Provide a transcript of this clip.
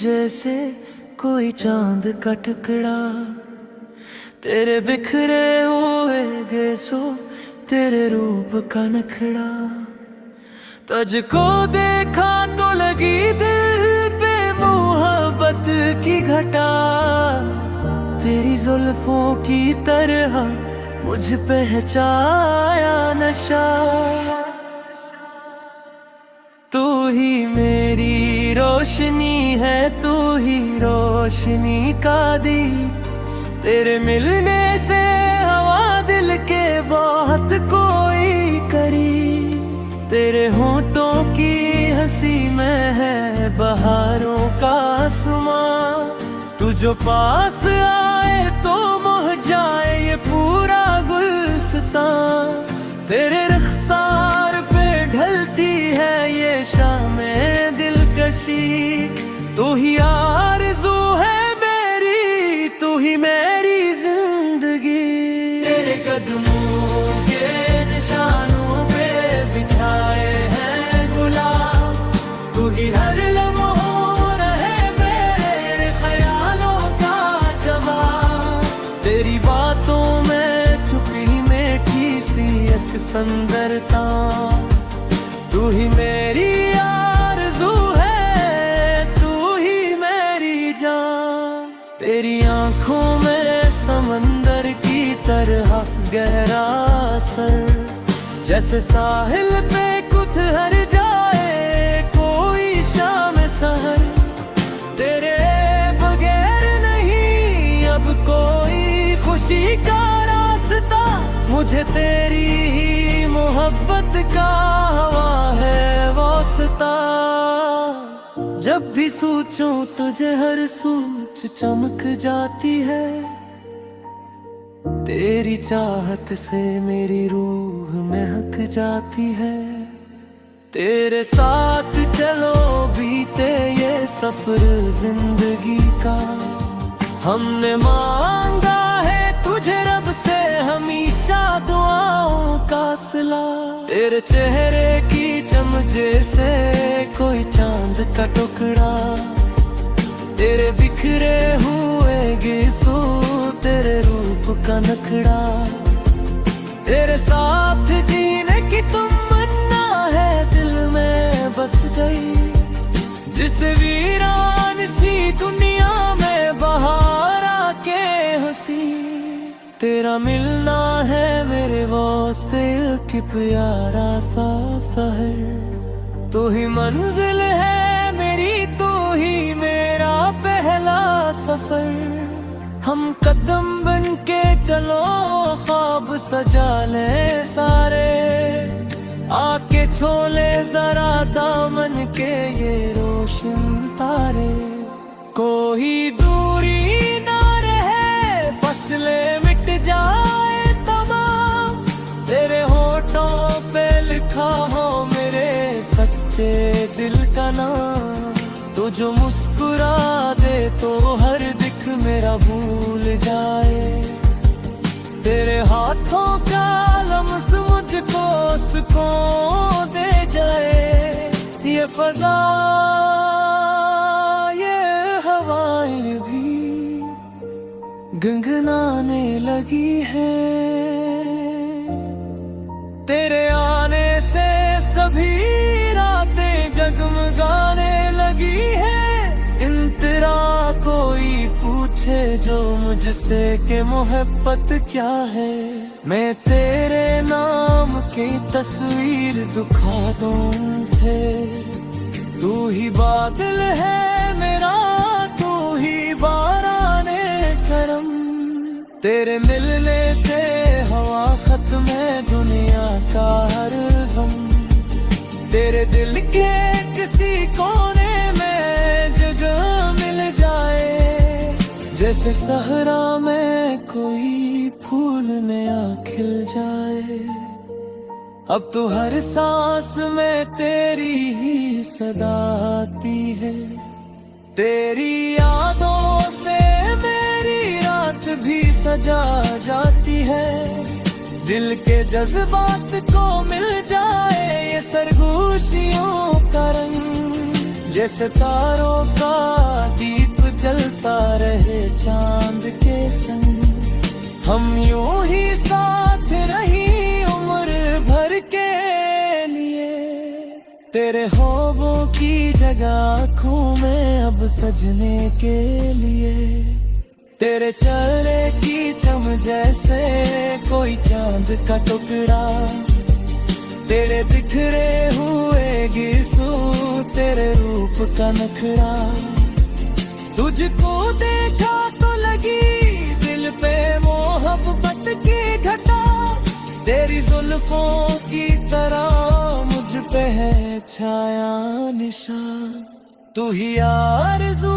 जैसे कोई चांद का टुकड़ा, तेरे बिखरे हुए गैसों तेरे रूप का नखड़ा। तुझको देखा तो लगी दिल पे मोहब्बत की घटा, तेरी जुल्फों की तरह मुझ पे है छाया नशा। तू ही मेरी रोशनी है, तू ही रोशनी का दी, तेरे मिलने से हवा दिल के बहुत कोई करी। तेरे होंठों की हंसी में है बहारों का आसमां, तू जो पास आए तो मोह जाए ये पूरा गुलस्तां। तेरे रुखसार पे ढलती है ये शामें दिलकशी, तू ही आरज़ू है मेरी, तू ही मेरी जिंदगी। तेरे कदमों के निशानों पे बिछाए हैं गुलाब, तू ही हर लम्हों रहे मेरे ख्यालों का जवाब। तेरी बातों में छुपी मीठी सी एक सुंदरता, तू ही मेरी आरज़ू है, तू ही मेरी जान। तेरी आंखों में समंदर की तरह गहरा असर, जैसे साहिल पे कुतहर जाए कोई शाम सहर। तेरे बगैर नहीं अब कोई खुशी का रास्ता, मुझे तेरी ही मोहब्बत का हवा है वास्ता। जब भी सोचूं तुझे हर सोच चमक जाती है, तेरी चाहत से मेरी रूह महक जाती है। तेरे साथ चलो बीते ये सफर जिंदगी का, हमने मांगा है तुझे रब से हमेशा दुआओं का सिला। तेरे चेहरे की चमचे से कोई चांद का टुकड़ा, तेरे बिखरे हुए गैसों तेरे रूप का नखड़ा। तेरे साथ जीने की तमन्ना है दिल में बस गई, जिस वीरान सी दुनिया में बहार आके हंसी। तेरा मिलना है मेरे वास्ते कि प्यारा सा शहर, तू ही मंजिल है मेरी, तू ही मेरा पहला सफर। हम कदम बन के चलो ख्वाब सजा ले सारे, आके छोले जरा दामन के ये रोशन तारे। कोई दूरी ना रहे फसलें मिट जाए तमाम, तेरे होठों पे लिखा हो मेरे सच्चे दिल का नाम। तू जो मुस्कुरा दे तो हर दिख मेरा भूल जाए, तेरे हाथों का लम्स मुझको सुकून दे जाए। ये फजा ये हवाएं भी गुनगुनाने लगी है, तेरे आने से सभी रातें जगमगाने लगी है। इंतरा कोई पूछे जो मुझसे कि मोहब्बत क्या है, मैं तेरे नाम की तस्वीर दिखा दूं फिर। तू ही बादल है मेरा, तू ही बाराने करम, तेरे मिलने से हवा खत्म है दुनिया का हर गम। तेरे दिल के किसी कोने में जगह मिल जाए, जैसे सहरा में कोई फूल नया खिल जाए। अब तो हर सांस में तेरी ही सदा आती है, तेरी यादों से मेरी रात भी सजा जाती है। दिल के जज्बात को मिल जाए ये सरगोशियों का रंग, जैसे तारों का यूं ही साथ रही उम्र भर के लिए। तेरे ख्वाबों की जगह आँखों में अब सजने के लिए। तेरे चेहरे की चम जैसे कोई चांद का टुकड़ा, तेरे बिखरे हुए गिसू तेरे रूप का नखरा। तुझको देखा तो लगी दिल पे मोहब्बत की घटा, तेरी जुल्फों की तरह मुझ पे है छाया निशान। तू ही आरज़ू